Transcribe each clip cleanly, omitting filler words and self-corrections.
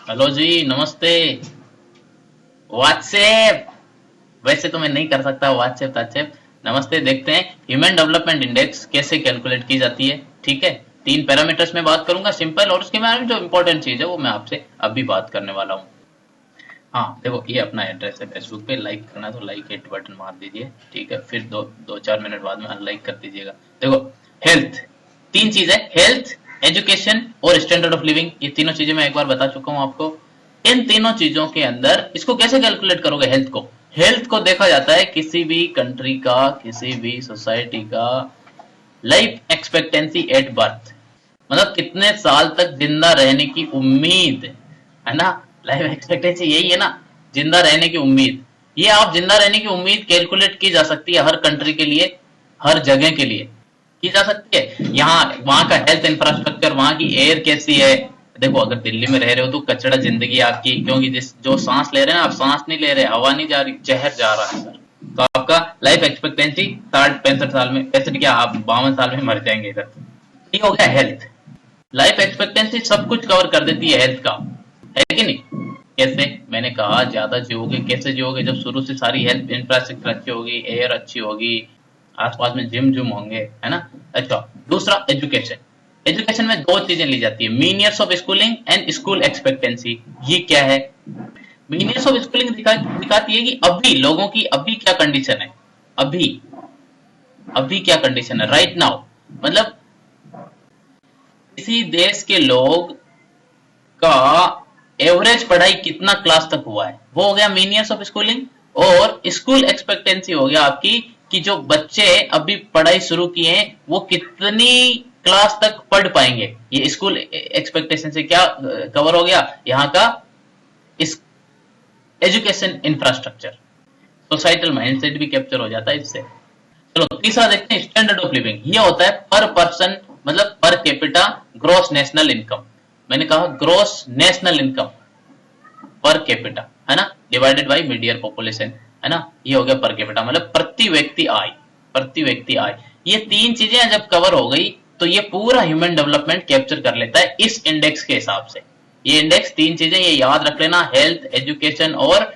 Hello जी, नमस्ते। WhatsApp. वैसे तो मैं नहीं कर सकता व्हाट्सएप व्हाट्सएप। नमस्ते। देखते हैं ह्यूमन डेवलपमेंट इंडेक्स कैसे कैलकुलेट की जाती है। ठीक है, तीन पैरामीटर्स में बात करूंगा सिंपल, और उसके बारे में जो इंपॉर्टेंट चीज है वो मैं आपसे अभी बात करने वाला हूँ। हाँ देखो, ये अपना एड्रेस है फेसबुक पे। लाइक करना है तो लाइक हिट बटन मार दीजिए। ठीक है, फिर दो दो चार मिनट बाद में अनलाइक कर दीजिएगा। देखो, हेल्थ, तीन चीज है। हेल्थ, एजुकेशन और स्टैंडर्ड ऑफ लिविंग। ये तीनों चीजें मैं एक बार बता चुका हूँ आपको। इन तीनों चीजों के अंदर इसको कैसे कैलकुलेट करोगे? हेल्थ को देखा जाता है किसी भी कंट्री का, किसी भी सोसाइटी का लाइफ एक्सपेक्टेंसी एट बर्थ, मतलब कितने साल तक जिंदा रहने की उम्मीद है ना। लाइफ एक्सपेक्टेंसी यही है ना, जिंदा रहने की उम्मीद। ये आप जिंदा रहने की उम्मीद कैलकुलेट की जा सकती है हर कंट्री के लिए, हर जगह के लिए की जा सकती है। यहाँ वहां का हेल्थ इंफ्रास्ट्रक्चर, वहां की एयर कैसी है। देखो, अगर दिल्ली में रह रहे हो तो कचड़ा जिंदगी आपकी, क्योंकि जिस जो सांस ले रहे हैं ना, आप सांस नहीं ले रहे, हवा नहीं जा रही, जहर जा रहा है सर। तो आपका लाइफ एक्सपेक्टेंसी 60 65 साल में, 65 क्या, आप 52 साल में मर जाएंगे इधर। ये हो गया हेल्थ। लाइफ एक्सपेक्टेंसी सब कुछ कवर कर देती है हेल्थ का, है कि नहीं? कैसे? मैंने कहा ज्यादा जियोगे। कैसे जियोगे? जब शुरू से सारी हेल्थ इंफ्रास्ट्रक्चर अच्छी होगी, एयर अच्छी होगी, आसपास में जिम जुम होंगे, है ना। अच्छा, दूसरा एजुकेशन। एजुकेशन में दो चीजें ली जाती है, mean years of schooling and school expectancy. ये क्या है? मीन ईयर्स ऑफ स्कूलिंग दिखाती है कि अभी लोगों की अभी क्या कंडीशन है, अभी अभी क्या कंडीशन है राइट नाउ। मतलब किसी देश के लोग का एवरेज पढ़ाई कितना क्लास तक हुआ है, वो हो गया मीन ईयर्स ऑफ स्कूलिंग। और स्कूल एक्सपेक्टेंसी हो गया आपकी कि जो बच्चे अभी पढ़ाई शुरू किए हैं वो कितनी क्लास तक पढ़ पाएंगे। ये स्कूल एक्सपेक्टेशन से क्या कवर हो गया यहाँ का? इस एजुकेशन इंफ्रास्ट्रक्चर, सोसाइटल माइंडसेट भी कैप्चर हो जाता है इससे। चलो तीसरा देखते हैं, स्टैंडर्ड ऑफ लिविंग। ये होता है पर पर्सन, मतलब per capita gross national income. मैंने कहा gross national income per capita, है ना, डिवाइडेड बाय मीडियन पॉपुलेशन, है ना। ये हो गया पर कैपिटा, मतलब प्रति व्यक्ति आय। प्रति व्यक्ति आय, ये तीन चीजें जब कवर हो गई तो ये पूरा ह्यूमन डेवलपमेंट कैप्चर कर लेता है इस इंडेक्स के हिसाब से। ये इंडेक्स तीन चीजें ये याद रख लेना, हेल्थ, एजुकेशन और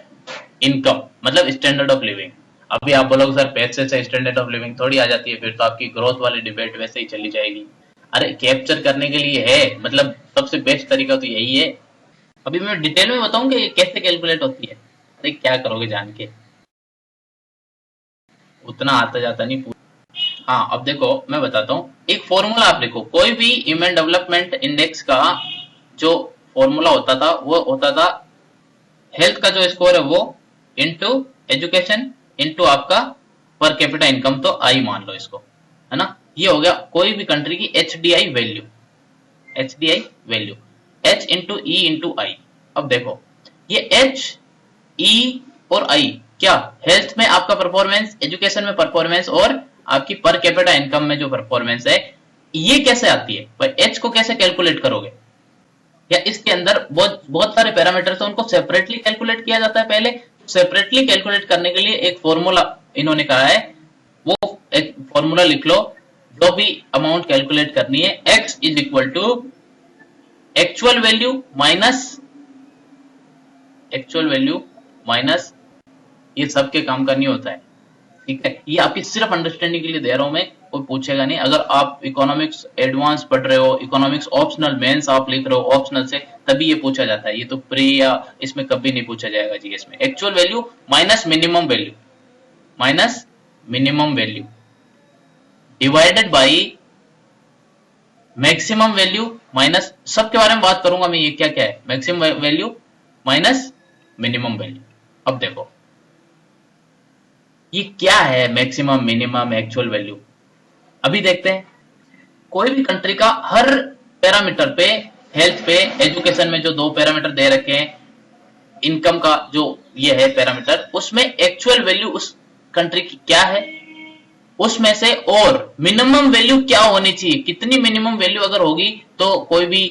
इनकम, मतलब स्टैंडर्ड ऑफ लिविंग। अभी आप बोलोगे सर पैसे से स्टैंडर्ड ऑफ लिविंग थोड़ी आ जाती है, फिर तो आपकी ग्रोथ वाली डिबेट वैसे ही चली जाएगी। अरे कैप्चर करने के लिए है, मतलब सबसे बेस्ट तरीका तो यही है। अभी मैं डिटेल में बताऊं कि ये कैसे कैलकुलेट होती है। अरे क्या करोगे जान के, उतना आता जाता नहीं पूरा। हाँ अब देखो मैं बताता हूँ, एक फॉर्मूला आप लिखो। कोई भी ह्यूमन डेवलपमेंट इंडेक्स का जो फॉर्मूला होता था वो होता था हेल्थ का जो स्कोर है वो इंटू एजुकेशन इंटू आपका पर कैपिटा इनकम, तो आई मान लो इसको, है ना। ये हो गया कोई भी कंट्री की H D I value. H D I value, H into E into I. अब देखो ये एच, ई और आई क्या, हेल्थ में आपका परफॉर्मेंस, एजुकेशन में परफॉर्मेंस और आपकी पर कैपिटा इनकम में जो परफॉर्मेंस है, ये कैसे आती है भाई? एच को कैसे कैलकुलेट करोगे? या इसके अंदर बहुत बहुत सारे पैरामीटर्स हैं, उनको सेपरेटली कैलकुलेट किया जाता है पहले। सेपरेटली कैलकुलेट करने के लिए एक फॉर्मूला इन्होंने कहा है, वो एक फॉर्मूला लिख लो। जो भी अमाउंट कैलकुलेट करनी है, x is equal to actual value minus, actual value minus, ये सबके काम का नहीं होता है, ठीक है। ये आपकी सिर्फ अंडरस्टैंडिंग के लिए दे रहा हूं मैं, कोई पूछेगा नहीं। अगर आप इकोनॉमिक्स एडवांस पढ़ रहे हो, इकोनॉमिक्स ऑप्शनल मेंस आप लिख रहे हो ऑप्शनल से, तभी ये पूछा जाता है। ये तो प्री या इसमें कभी नहीं पूछा जाएगा जीएस में। Actual value minus minimum value, minus minimum value divided by maximum value minus, सबके बारे में बात करूंगा मैं, ये क्या क्या है, maximum value minus minimum value. अब देखो ये क्या है मैक्सिमम, मिनिमम, एक्चुअल वैल्यू, अभी देखते हैं। कोई भी कंट्री का हर पैरामीटर पे, हेल्थ पे, एजुकेशन में जो दो पैरामीटर दे रखे हैं, इनकम का जो ये है पैरामीटर, उसमें एक्चुअल वैल्यू उस कंट्री की क्या है, उसमें से और मिनिमम वैल्यू क्या होनी चाहिए, कितनी मिनिमम वैल्यू अगर होगी तो कोई भी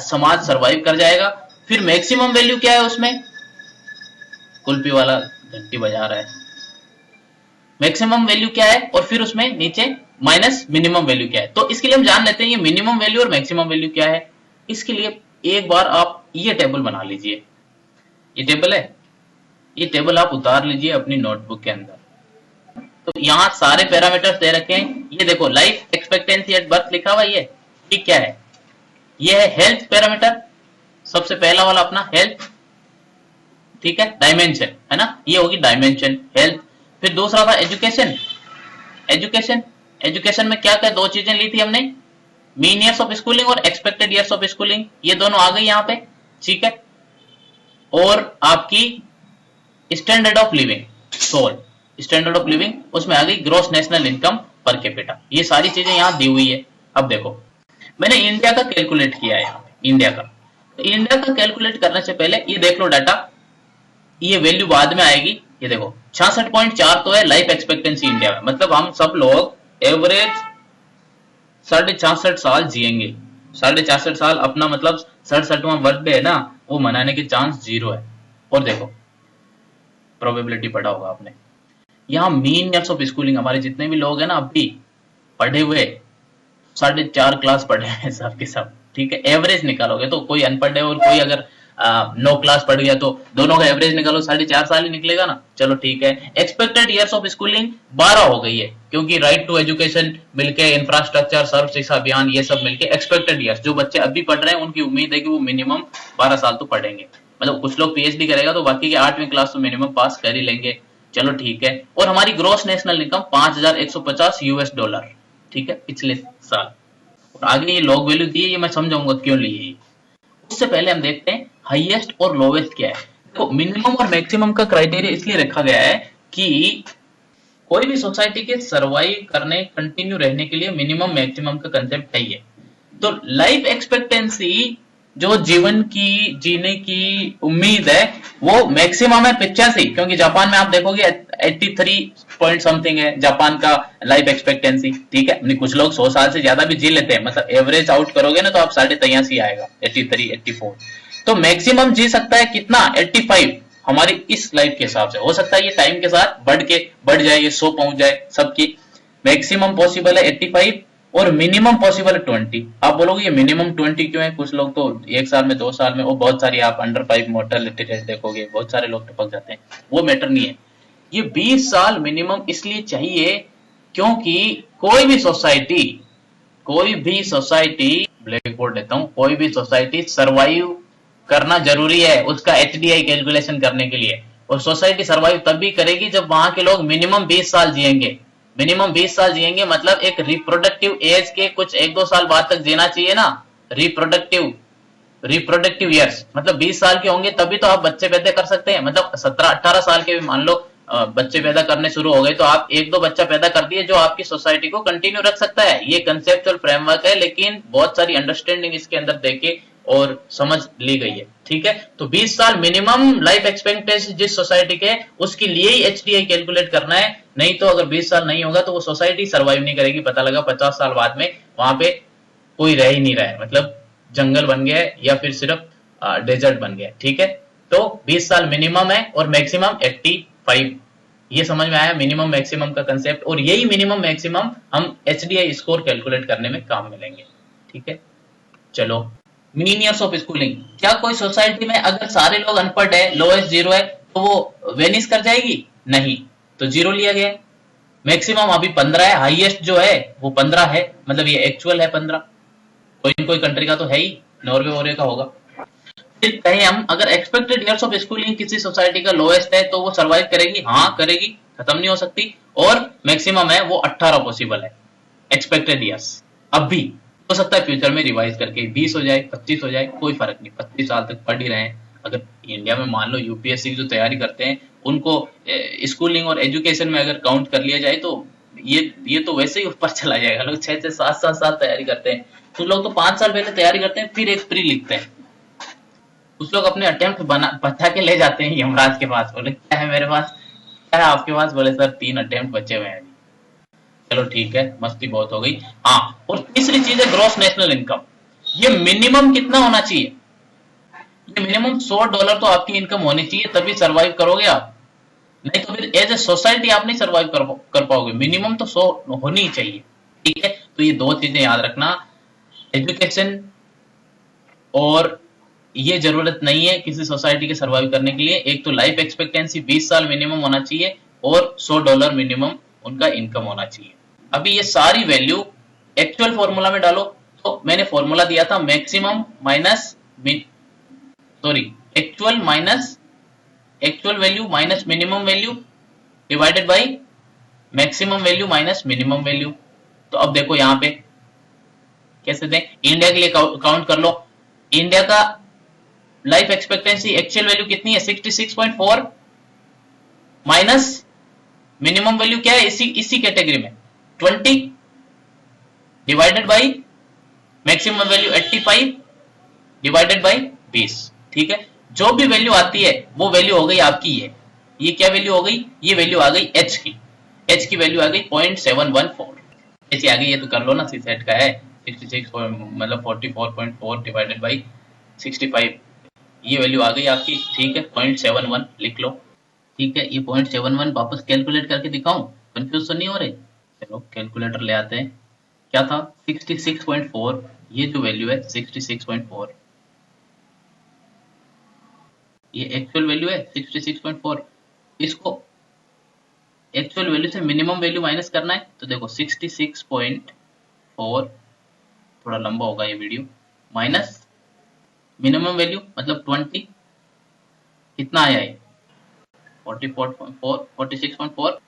समाज सरवाइव कर जाएगा। फिर मैक्सिमम वैल्यू क्या है उसमें, कुल्फी वाला घंटी बजा रहा है, मैक्सिमम वैल्यू क्या है, और फिर उसमें नीचे माइनस मिनिमम वैल्यू क्या है। तो इसके लिए हम जान लेते हैं ये मिनिमम वैल्यू और मैक्सिमम वैल्यू क्या है। इसके लिए एक बार आप ये टेबल बना लीजिए, ये टेबल है, ये टेबल आप उतार लीजिए अपनी नोटबुक के अंदर। तो यहाँ सारे पैरामीटर्स दे रखे हैं। ये देखो लाइफ एक्सपेक्टेंसी एट बर्थ लिखा हुआ, ये क्या है? ये है हेल्थ पैरामीटर, सबसे पहला वाला अपना हेल्थ, ठीक है। डायमेंशन है ना, ये होगी डायमेंशन हेल्थ। फिर दूसरा था एजुकेशन, एजुकेशन एजुकेशन में क्या क्या दो चीजें ली थी हमने, मीन ईयर्स ऑफ स्कूलिंग और एक्सपेक्टेड ईयर्स ऑफ स्कूलिंग, ये दोनों आ गई यहाँ पे, ठीक है। और आपकी standard of living, so standard of living, उसमें आ गई gross national income per capita, ये सारी चीजें यहाँ दी हुई है। अब देखो मैंने इंडिया का कैलकुलेट किया है यहाँ पे, इंडिया का। तो इंडिया का कैलकुलेट करने से पहले ये देख लो डाटा, ये वैल्यू बाद में आएगी। ये देखो 66.4 तो है लाइफ एक्सपेक्टेंसी इंडिया में, मतलब हम सब लोग एवरेज 66.5 साल जिएंगे। 66.5 साल अपना मतलब 67वां बर्थडे है ना, वो मनाने के चांस 0 है। और देखो प्रोबेबिलिटी पढ़ा होगा आपने, यहाँ मीन ईयर्स ऑफ स्कूलिंग, हमारे जितने भी लोग हैं ना अभी पढ़े हुए 4.5 क्लास पढ़े हैं सब के सब, ठीक है। एवरेज निकालोगे तो कोई अनपढ़ है और कोई अगर 9 क्लास पढ़ गया तो दोनों का एवरेज निकालो 4.5 साल ही निकलेगा ना, चलो ठीक है। एक्सपेक्टेड ईयर्स ऑफ स्कूलिंग 12 हो गई है, क्योंकि राइट टू एजुकेशन मिलके, इंफ्रास्ट्रक्चर, सर्व शिक्षा अभियान, ये सब मिलके एक्सपेक्टेड ईयर्स, जो बच्चे अभी पढ़ रहे हैं उनकी उम्मीद है कि वो मिनिमम 12 साल तो पढ़ेंगे। मतलब कुछ लोग पीएचडी करेगा तो बाकी के 8वीं क्लास तो मिनिमम पास कर ही लेंगे, चलो ठीक है। और हमारी ग्रोस नेशनल इनकम $5,150, ठीक है, पिछले साल। और आगे ये लॉग वैल्यू दी है, ये मैं समझाऊंगा क्यों ली है। उससे पहले हम देखते हैं हाईएस्ट और लोवेस्ट क्या है। तो मिनिमम और मैक्सिमम का क्राइटेरिया इसलिए रखा गया है कि कोई भी सोसाइटी के सरवाइव करने, कंटिन्यू रहने के लिए मिनिमम मैक्सिमम का कंसेप्ट है ये। तो लाइफ एक्सपेक्टेंसी, जो जीवन की जीने की उम्मीद है, वो मैक्सिमम है 85, क्योंकि जापान में आप देखोगे 83 पॉइंट समथिंग है जापान का लाइफ एक्सपेक्टेंसी, ठीक है। कुछ लोग 100 साल से ज्यादा भी जी लेते हैं, मतलब एवरेज आउट करोगे ना तो आप 83.5 आएगा, 83, 84। तो मैक्सिमम जी सकता है कितना, 85, हमारी इस लाइफ के हिसाब से। हो सकता है ये टाइम के साथ बढ़ जाए, ये 100 पहुंच जाए सबकी। मैक्सिमम पॉसिबल है 85 और मिनिमम पॉसिबल है 20। आप बोलोगे ये मिनिमम 20 क्यों है? कुछ लोग तो 1 साल में, 2 साल में, वो बहुत सारी आप अंडर 5 मोर्टेलिटी रेट देखोगे, बहुत सारे लोग टपक जाते हैं, वो मैटर नहीं है। ये 20 साल मिनिमम इसलिए चाहिए क्योंकि कोई भी सोसाइटी, ब्लैक बोर्ड लेता हूं, कोई भी सोसाइटी सरवाइव करना जरूरी है उसका एचडीआई कैलकुलेशन करने के लिए। और सोसाइटी सरवाइव तब भी करेगी जब वहां के लोग मिनिमम 20 साल जिएंगे। मिनिमम 20 साल जिएंगे मतलब एक रिप्रोडक्टिव एज के कुछ 1-2 साल बाद तक जीना चाहिए ना, रिप्रोडक्टिव ईयर्स, मतलब 20 साल के होंगे तभी तो आप बच्चे पैदा कर सकते हैं। मतलब 17-18 साल के भी मान लो बच्चे पैदा करने शुरू हो गए तो आप 1-2 बच्चा पैदा कर दिए जो आपकी सोसाइटी को कंटिन्यू रख सकता है। ये कंसेप्चुअल फ्रेमवर्क है, लेकिन बहुत सारी अंडरस्टैंडिंग इसके अंदर देके और समझ ली गई है, ठीक है। तो 20 साल मिनिमम लाइफ एक्सपेक्टेंसी जिस सोसाइटी के, उसके लिए ही एचडीआई कैलकुलेट करना है। नहीं तो अगर 20 साल नहीं होगा तो वो सोसाइटी सर्वाइव नहीं करेगी। पता लगा 50 साल बाद में वहां पे कोई रह ही नहीं रहा है, मतलब जंगल बन गया है या फिर सिर्फ डेजर्ट बन गया है, ठीक है। तो 20 साल मिनिमम है और मैक्सिमम 85। ये समझ में आया मिनिमम मैक्सिमम का कंसेप्ट, और यही मिनिमम मैक्सिमम हम एचडीआई स्कोर कैलकुलेट करने में काम में लेंगे, ठीक है। चलो, मीन ईयर्स ऑफ स्कूलिंग, क्या कोई सोसाइटी में अगर सारे लोग अनपढ़ है, लोएस्ट 0 है, तो वो वेनिस कर जाएगी? नहीं, तो 0 लिया गया। मैक्सिमम अभी 15 है, हाईएस्ट जो है वो 15 है, मतलब ये एक्चुअल है 15, कोई कंट्री का तो है ही, नॉर्वे वॉर्वे का होगा। फिर कहें हम अगर एक्सपेक्टेड ईयर्स ऑफ स्कूलिंग किसी सोसाइटी का लोएस्ट है तो वो सर्वाइव करेगी? हाँ करेगी, खत्म नहीं हो सकती। और मैक्सिमम है वो 18 पॉसिबल है एक्सपेक्टेड ईयर्स। अब भी हो सकता है फ्यूचर में रिवाइज करके 20 हो जाए, 25 हो जाए, कोई फर्क नहीं, 25 साल तक पढ़ ही रहे हैं। अगर इंडिया में मान लो यूपीएससी की जो तैयारी करते हैं उनको स्कूलिंग और एजुकेशन में अगर काउंट कर लिया जाए तो ये तो वैसे ही ऊपर चला जाएगा। लोग 6-6, 7-7 साल तैयारी करते हैं, कुछ लोग तो 5 साल पहले तैयारी करते हैं फिर एक प्री लिखते हैं। कुछ लोग अपने अटेम्प्ट बता के ले जाते हैं यमराज के पास, बोले क्या है मेरे पास, क्या है आपके पास? बोले सर 3 अटेम्प्ट बचे हुए हैं। चलो ठीक है, मस्ती बहुत हो गई। हाँ, और तीसरी चीज है ग्रॉस नेशनल इनकम। ये मिनिमम कितना होना चाहिए? ये मिनिमम $100 तो आपकी इनकम होनी चाहिए, तभी सरवाइव करोगे आप, नहीं तो फिर एज ए सोसाइटी आप नहीं सरवाइव कर पाओगे। मिनिमम तो 100 होनी ही चाहिए, ठीक है। तो ये 2 चीजें याद रखना, एजुकेशन और ये जरूरत नहीं है किसी सोसाइटी के सर्वाइव करने के लिए। एक तो लाइफ एक्सपेक्टेंसी 20 साल मिनिमम होना चाहिए और $100 मिनिमम उनका इनकम होना चाहिए। अभी ये सारी वैल्यू एक्चुअल फॉर्मूला में डालो। तो मैंने फॉर्मूला दिया था maximum minus sorry actual value minus minimum value divided by maximum value minus minimum value. तो अब देखो यहाँ पे कैसे दें, इंडिया के लिए काउंट कर लो। इंडिया का लाइफ एक्सपेक्टेंसी एक्चुअल वैल्यू कितनी है 66.4 माइनस मिनिमम वैल्यू क्या है इसी कैटेगरी में 20 divided by maximum value 85 divided by 20। ठीक है, जो भी वैल्यू आती है वो वैल्यू हो गई आपकी ये क्या वैल्यू हो गई, ये वैल्यू आ गई एच की वैल्यू आ गई 0.714। ऐसी आ गई, ये तो कर लो ना, सी सेट का है 66 मतलब 44.4 डिवाइडेड बाई 65, ये वैल्यू आ गई आपकी। ठीक है, 0.71 लिख लो। ठीक है, ये 0.71 वापस कैलकुलेट करके दिखाऊं, कंफ्यूज तो नहीं हो रहे? चलो कैलकुलेटर ले आते हैं। क्या था 66.4, ये जो वैल्यू है 66.4, ये एक्चुअल वैल्यू है 66.4। इसको एक्चुअल वैल्यू से मिनिमम वैल्यू माइनस करना है, तो देखो 66.4, थोड़ा लंबा होगा ये वीडियो, माइनस मिनिमम वैल्यू मतलब 20, कितना आया है 46.4,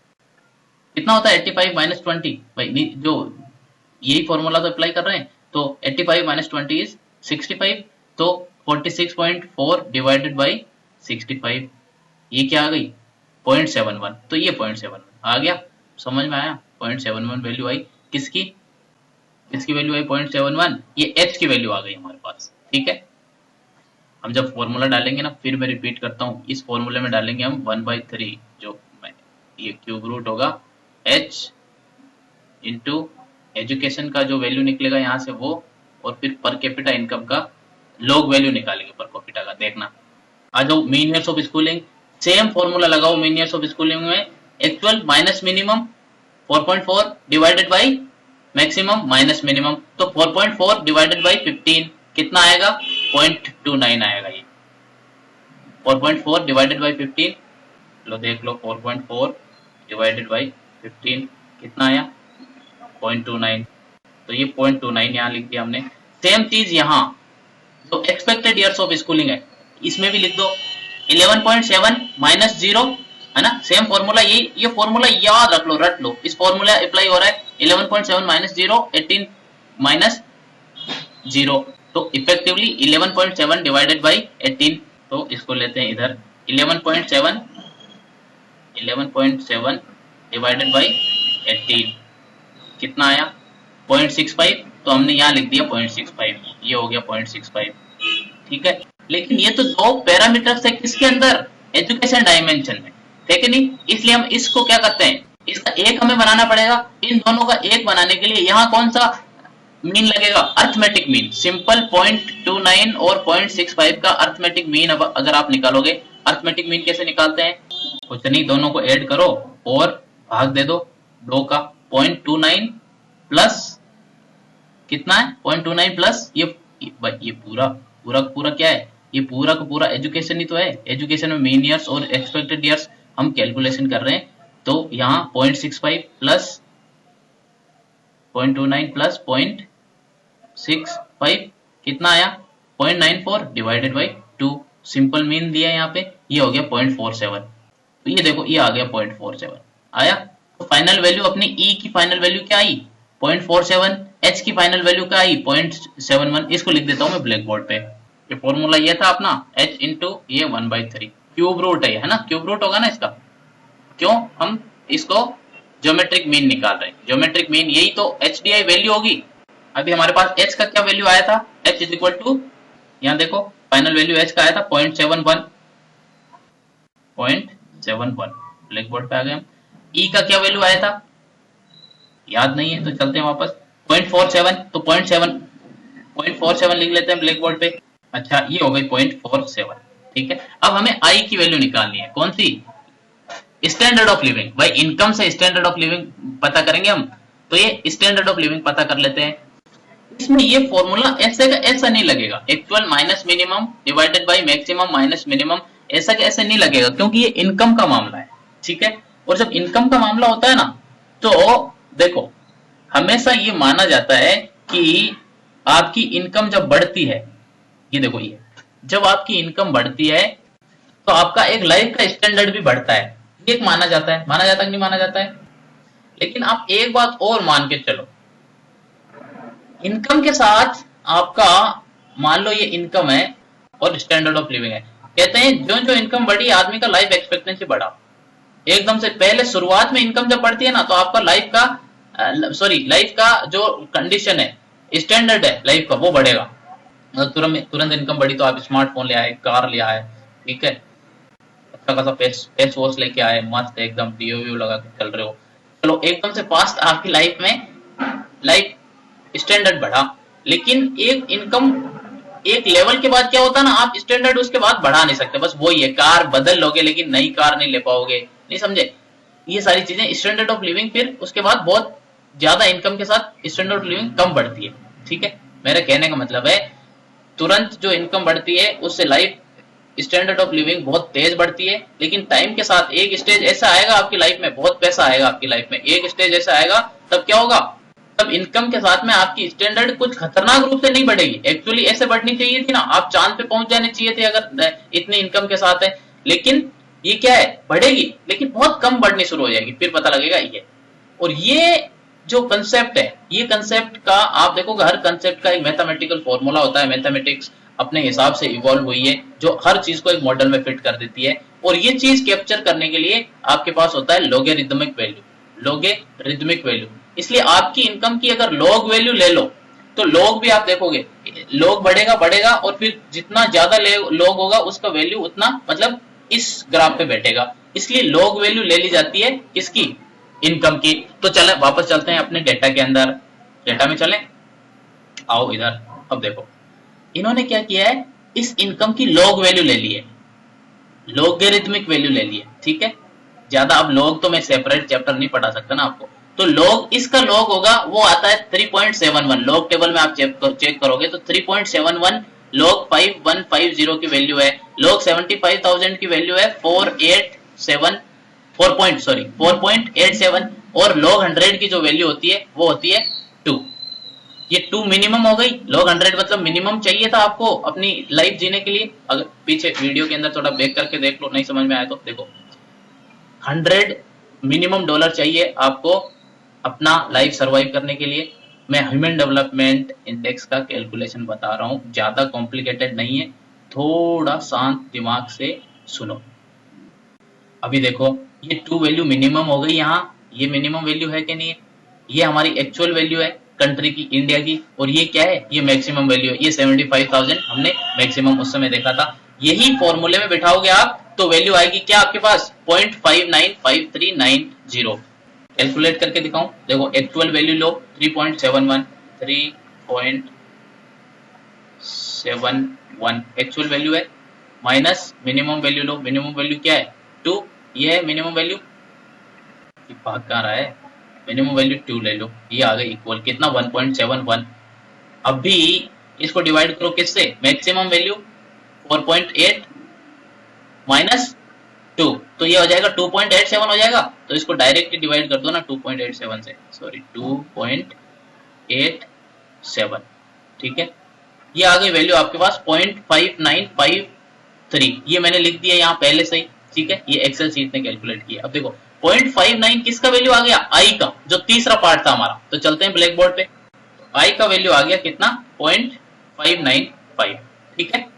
कितना होता है 85 माइनस 20। भाई जो यही फॉर्मूला तो अप्लाई कर रहे हैं, तो 85 माइनस 20 इज 65, तो 46.4 डिवाइडेड बाई 65, ये क्या आ गई 0.71। तो ये 0.71 आ गया, समझ में आया? 0.71 वैल्यू आई किसकी वैल्यू आई 0.71, ये h की वैल्यू आ गई हमारे पास। ठीक है, हम जब फॉर्मूला डालेंगे ना, फिर मैं रिपीट करता हूँ, इस फॉर्मूले में डालेंगे हम 1/3, जो ये क्यूब रूट होगा h इंटू एजुकेशन का जो वैल्यू निकलेगा यहाँ से वो, और फिर पर कैपिटा इनकम का लॉग वैल्यू निकालेंगे पर कैपिटा का। देखना, आ जाओ mean years of schooling, same formula लगाओ मीन ईयर्स ऑफ स्कूलिंग में, actual minus minimum 4.4 divided by maximum minus minimum, तो 4.4 डिवाइडेड बाई 15 कितना आएगा 0.29 आएगा। ये 4.4 डिवाइडेड बाई 15, लो देख लो 4.4 डिवाइडेड बाई 15 कितना आया 0.29, तो ये 0.29 यहाँ लिख दिया हमने। सेम चीज यहाँ जो एक्सपेक्टेड ईयर्स ऑफ स्कूलिंग है इसमें भी लिख दो 11.7 माइनस 0, है ना, सेम फॉर्मूला, ये फॉर्मूला याद रख लो, रट लो, इस फॉर्मूला अप्लाई हो रहा है 11.7 माइनस 0 18 माइनस 0, तो इफेक्टिवली 11.7 डिवाइडेड बाई 18, तो इसको लेते हैं इधर 11.7 डिवाइडेड बाई 18 कितना आया 0.65, तो हमने यहाँ लिख दिया 0.65, ये हो गया 0.65। ठीक है, लेकिन ये तो दो पैरामीटर्स है किसके अंदर, एजुकेशन डायमेंशन में, ठीक है नहीं, इसलिए हम इसको क्या करते हैं, इसका एक हमें बनाना पड़ेगा। इन दोनों का एक बनाने के लिए यहाँ कौन सा मीन लगेगा, अर्थमेटिक मीन, सिंपल 0.29 और 0.65 का अर्थमेटिक मीन अगर आप निकालोगे, अर्थमेटिक मीन कैसे निकालते हैं, कुछ नहीं, दोनों को ऐड करो और भाग दे दो 2 का, 0.29 प्लस कितना है 0.29 प्लस ये पूरा क्या है, ये पूरा का पूरा एजुकेशन ही तो है। एजुकेशन में मीन ईयर्स और एक्सपेक्टेड ईयर्स हम कैलकुलेशन कर रहे हैं, तो यहाँ 0.65 प्लस 0.29 प्लस 0.65 कितना आया 0.94 डिवाइडेड बाई 2, सिंपल मीन दिया है यहाँ पे, ये हो गया 0.47, तो ये देखो ये आ गया 0.47 आया। तो फाइनल वैल्यू अपनी E की फाइनल वैल्यू क्या आई 0.47, H की फाइनल वैल्यू क्या आई 0.71, इसको लिख देता हूं मैं ब्लैक बोर्ड पे। ये फॉर्मूला ये था अपना H इंटू ये 1/3 क्यूब रूट है ना, क्यूब रूट होगा ना इसका, क्यों हम इसको ज्योमेट्रिक मीन निकाल रहे हैं, ज्योमेट्रिक मीन यही तो HDI वैल्यू होगी। अभी हमारे पास H का क्या वैल्यू आया था, H इज इक्वल टू, यहाँ देखो फाइनल वैल्यू H का आया था 0.71 ब्लैक बोर्ड पे आ गए हम। E का क्या वैल्यू आया था याद नहीं है, तो चलते हैं वापस 0.47, तो 0.47 लिख लेते हैं ब्लैक बोर्ड पे। अच्छा ये हो गई 0.47, ठीक है। अब हमें I की वैल्यू निकालनी है, कौन सी, स्टैंडर्ड ऑफ लिविंग। भाई इनकम से स्टैंडर्ड ऑफ लिविंग पता करेंगे हम, तो ये स्टैंडर्ड ऑफ लिविंग पता कर लेते हैं। इसमें ये फॉर्मूला ऐसे का ऐसा नहीं लगेगा, actual minus minimum divided by maximum minus minimum, ऐसा का ऐसे नहीं लगेगा, क्योंकि ये इनकम का मामला है, ठीक है। और जब इनकम का मामला होता है ना, तो देखो हमेशा ये माना जाता है कि आपकी इनकम जब बढ़ती है, ये देखो ये जब आपकी इनकम बढ़ती है तो आपका एक लाइफ का स्टैंडर्ड भी बढ़ता है, ये एक माना जाता है कि नहीं माना जाता है। लेकिन आप एक बात और मान के चलो, इनकम के साथ आपका, मान लो ये इनकम है और स्टैंडर्ड ऑफ लिविंग है, कहते हैं जो जो इनकम बढ़ी आदमी का लाइफ एक्सपेक्टेंसी बढ़ा। एकदम से पहले शुरुआत में इनकम जब बढ़ती है ना, तो आपका लाइफ का जो कंडीशन है, स्टैंडर्ड है लाइफ का, वो बढ़ेगा। तुरंत इनकम बढ़ी तो आप स्मार्टफोन ले आए, कार ले आए, ठीक है, अच्छा खासा फेस वॉश लेके आए, मस्त एकदम डीओ लगा के चल रहे हो, चलो एकदम से फास्ट आपकी लाइफ में लाइफ स्टैंडर्ड बढ़ा। लेकिन एक इनकम एक लेवल के बाद क्या होता है ना, आप स्टैंडर्ड उसके बाद बढ़ा नहीं सकते, बस वही है, कार बदल लोगे लेकिन नई कार नहीं ले पाओगे, नहीं समझे। ये सारी चीजें स्टैंडर्ड ऑफ लिविंग, फिर उसके बाद बहुत ज्यादा इनकम के साथ स्टैंडर्ड ऑफ लिविंग कम बढ़ती है, ठीक है। मेरे कहने का मतलब है तुरंत जो इनकम बढ़ती है उससे लाइफ स्टैंडर्ड ऑफ लिविंग बहुत तेज बढ़ती है, लेकिन टाइम के साथ एक स्टेज ऐसा आएगा आपकी लाइफ में, बहुत पैसा आएगा आपकी लाइफ में, एक स्टेज ऐसा आएगा तब क्या होगा, तब इनकम के साथ में आपकी स्टैंडर्ड कुछ खतरनाक रूप से नहीं बढ़ेगी। एक्चुअली ऐसे बढ़नी चाहिए थी ना, आप चांद पे पहुंच जाने चाहिए थे अगर इतनी इनकम के साथ है। लेकिन ये क्या है, बढ़ेगी लेकिन बहुत कम बढ़नी शुरू हो जाएगी, फिर पता लगेगा ये। और ये जो कंसेप्ट है, ये कंसेप्ट का आप देखोगे, हर कंसेप्ट का एक मैथमेटिकल फॉर्मूला होता है, मैथमेटिक्स अपने हिसाब से इवॉल्व हुई है जो हर चीज को एक मॉडल में फिट कर देती है। और ये चीज कैप्चर करने के लिए आपके पास होता है लॉगरिदमिक वैल्यू। इसलिए आपकी इनकम की अगर लॉग वैल्यू ले लो, तो लॉग भी आप देखोगे, लॉग बढ़ेगा और फिर जितना ज्यादा लॉग होगा उसका वैल्यू उतना, मतलब इस ग्राफ पे बैठेगा, इसलिए लॉग वैल्यू ले ली जाती है किसकी, इनकम की। तो चले वापस चलते हैं अपने डेटा के अंदर, डेटा में चलें, आओ इधर। अब देखो इन्होंने क्या किया है, इस इनकम की लॉग वैल्यू ले ली है, लॉगरिदमिक वैल्यू ले ली है, ठीक है। ज्यादा अब लॉग तो मैं सेपरेट चैप्टर नहीं पढ़ा सकता ना आपको, तो लॉग, इसका लॉग होगा वो आता है 3.71, लॉग टेबल में आप चेक करोगे तो 3.71 लॉग 5150 की वैल्यू है, लॉग 75,000 की वैल्यू है 4.87, और लॉग 100 की जो वैल्यू होती है वो होती है 2। ये 2 मिनिमम हो गई, लॉग 100 मतलब मिनिमम चाहिए था आपको अपनी लाइफ जीने के लिए। अगर पीछे वीडियो के अंदर थोड़ा बैक करके देख लो, नहीं समझ में आया तो देखो, 100 मिनिमम डॉलर चाहिए आपको अपना लाइफ सर्वाइव करने के लिए। मैं ह्यूमन डेवलपमेंट इंडेक्स का कैलकुलेशन बता रहा हूं, ज्यादा कॉम्प्लिकेटेड नहीं है, थोड़ा शांत दिमाग से सुनो। अभी देखो ये 2 वैल्यू मिनिमम हो गई, यहाँ ये मिनिमम वैल्यू है कि नहीं है, ये हमारी एक्चुअल वैल्यू है कंट्री की, इंडिया की, और ये क्या है, ये मैक्सिमम वैल्यू है, ये 75,000 हमने मैक्सिमम उस समय देखा था। यही फॉर्मूले में बिठाओगे आप तो वैल्यू आएगी क्या आपके पास, 0.595390। कैलकुलेट करके दिखाऊं, देखो एक्चुअल वैल्यू लो 3.71 एक्चुअल वैल्यू है, माइनस मिनिमम वैल्यू लो, मिनिमम वैल्यू क्या है 2, ये है मिनिमम वैल्यू, भाग कहाँ रहा है, मिनिमम वैल्यू 2 ले लो, ये आ गई इक्वल कितना 1.71। अब भी इसको डिवाइड करो किससे, मैक्सिमम वैल्यू 4.8 माइनस 2, तो ये हो जाएगा 2.87 हो जाएगा। तो इसको डायरेक्टली डिवाइड कर दो ना 2.87 से, सॉरी 2.87, ठीक है। ये आ गई वैल्यू आपके पास 0.5953, ये मैंने लिख दिया यहाँ पहले से ही, ठीक है, ये एक्सेल शीट ने कैलकुलेट किया। अब देखो 0.59 किसका वैल्यू आ गया, आई का, जो तीसरा पार्ट था हमारा। तो चलते हैं ब्लैक बोर्ड पे, आई का वैल्यू आ गया कितना 0.595, ठीक है।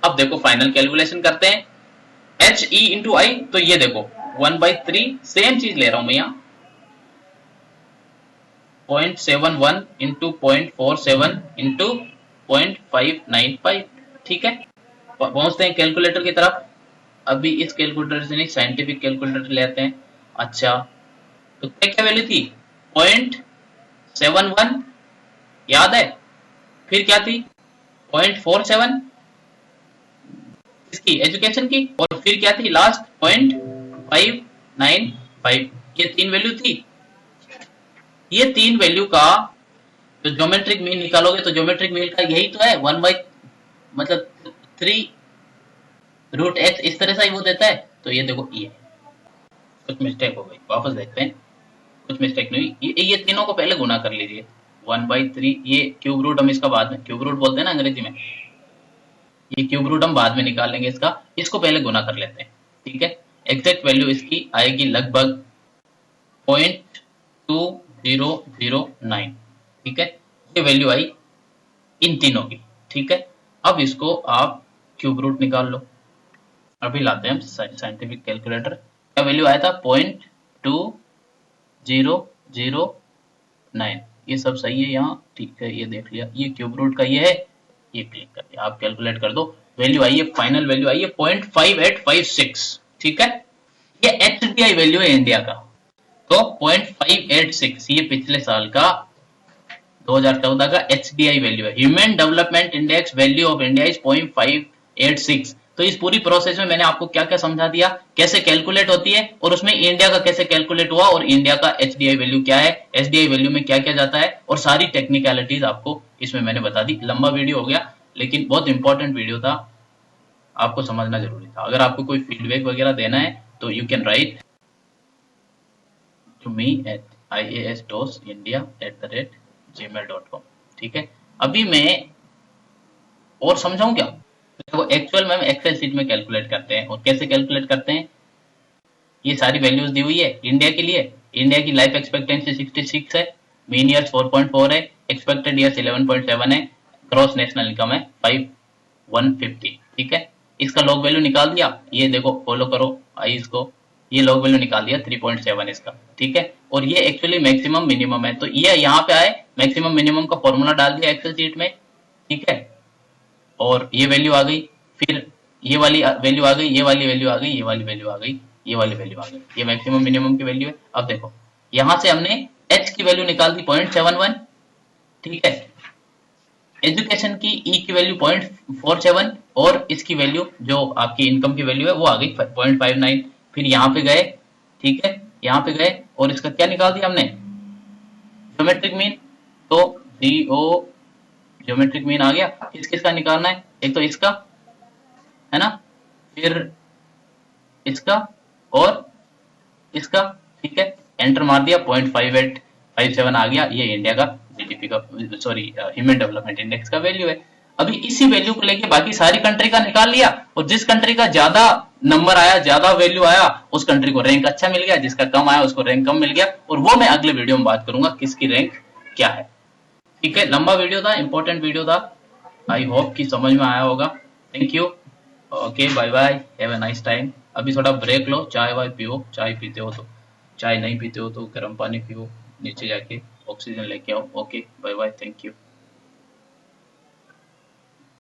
अब देखो फाइनल कैलकुलेशन करते हैं, एच ई इंटू आई, तो ये देखो 1/3, सेम चीज ले रहा हूं मैं यहाँ, 0.71 इंटू 0.47 इंटू 0.595, ठीक है। पहुंचते हैं कैलकुलेटर की तरफ। अभी इस कैलकुलेटर से नहीं, साइंटिफिक कैलकुलेटर लेते हैं। अच्छा तो क्या क्या वैल्यू थी, 0.71 याद है, फिर क्या थी 0.47 इसकी एजुकेशन की, और फिर क्या थी लास्ट 0.595, ये 3 वैल्यू थी। ये 3 वैल्यू का तो ज्योमेट्रिक मीन निकालोगे तो ज्योमेट्रिक मीन का यही तो है 1 बाई मतलब 3 √x, इस तरह से ही वो देता है। तो ये देखो ये कुछ मिस्टेक हो गई, वापस देखते हैं। कुछ मिस्टेक नहीं हुई, ये तीनों को पहले गुना कर लीजिए। 1/3, ये क्यूब रूट हम इसका बाद में, क्यूब रूट बोलते हैं ना अंग्रेजी में, ये क्यूब रूट हम बाद में निकाल लेंगे इसका, इसको पहले गुना कर लेते हैं। ठीक है, एग्जैक्ट वैल्यू इसकी आएगी लगभग 0.2009। ठीक है, ये वैल्यू आई इन तीनों की। ठीक है, अब इसको आप क्यूब रूट निकाल लो। अभी लाते हैं हम साइंटिफिक कैलकुलेटर। क्या वैल्यू आया था? 0.2009। ये सब सही है यहाँ, ठीक है, ये देख लिया, ये क्यूब रूट का ये है, ये क्लिक कर दिया, आप कैलकुलेट कर दो। वैल्यू आई है, फाइनल वैल्यू आई है 0.5856। ठीक है, ये एचडीआई वैल्यू है इंडिया का। तो 0.586 ये पिछले साल का 2014 का एचडीआई वैल्यू है। Human development index value of India is 0.586। तो इस पूरी प्रोसेस में मैंने आपको क्या क्या समझा दिया, कैसे कैलकुलेट होती है, और उसमें इंडिया का कैसे कैलकुलेट हुआ, और इंडिया का एचडीआई वैल्यू क्या है, एचडीआई वैल्यू में क्या क्या जाता है, और सारी टेक्निकलिटीज आपको इसमें मैंने बता दी। लंबा वीडियो हो गया, लेकिन बहुत इंपॉर्टेंट वीडियो था, आपको समझना जरूरी था। अगर आपको कोई फीडबैक वगैरह देना है तो you can write to me at iasdosindia@gmail.com। ठीक है, अभी मैं और समझाऊं क्या? देखो, एक्चुअल में हम एक्सेल शीट में कैलकुलेट करते हैं, और कैसे कैलकुलेट करते हैं, ये सारी वैल्यूज दी हुई है इंडिया के लिए। इंडिया की लाइफ एक्सपेक्टेंसी 66 है, मीन ईयर्स 4.4 है, एक्सपेक्टेड ईयर्स 11.7 है, ग्रॉस नेशनल इनकम है 5150। ठीक है, इसका लॉग वैल्यू निकाल दिया, ये देखो फॉलो करो आई इसको, ये लॉग वैल्यू निकाल दिया 3.7 इसका। ठीक है, और ये एक्चुअली मैक्सिमम मिनिमम है, तो ये यहाँ पे आए मैक्सिमम मिनिमम का फॉर्मूला डाल दिया एक्सेल शीट में। ठीक है, और ये वैल्यू आ गई, फिर ये वाली वैल्यू आ गई, ये वाली वैल्यू आ गई, ये वाली वैल्यू आ गई, ये वाली वैल्यू आ गई, ये मैक्सिमम मिनिमम की वैल्यू है। अब देखो, यहां से हमने एच की वैल्यू निकाल दी 0.71। ठीक है, एजुकेशन की ई की वैल्यू 0.47, और इसकी वैल्यू जो आपकी इनकम की वैल्यू है वो आ गई 0.59। फिर यहाँ पे गए, ठीक है, यहाँ पे गए, और इसका क्या निकाल दिया हमने, ज्योमेट्रिक मीन। तो जीओ ज्योमेट्रिक मीन आ गया। किस किस का निकालना है, एक तो इसका है ना, फिर इसका और इसका। ठीक है, एंटर मार दिया, 0.5857 आ गया, ये इंडिया का जीडीपी का, सॉरी ह्यूमन डेवलपमेंट इंडेक्स का वैल्यू है। अभी इसी वैल्यू को लेके बाकी सारी कंट्री का निकाल लिया, और जिस कंट्री का ज्यादा नंबर आया, ज्यादा वैल्यू आया, उस कंट्री को रैंक अच्छा मिल गया, जिसका कम आया उसको रैंक कम मिल गया, और वो मैं अगले वीडियो में बात करूंगा किसकी रैंक क्या है। ठीक है, लंबा वीडियो था, इंपॉर्टेंट वीडियो था, आई होप कि समझ में आया होगा। Thank you, okay, bye bye, have a nice time. अभी थोड़ा ब्रेक लो, चाय वाय पियो, चाय पीते हो तो, चाय नहीं पीते हो तो गर्म पानी पियो, नीचे जाके ऑक्सीजन लेके आओ। Okay, bye bye, thank you.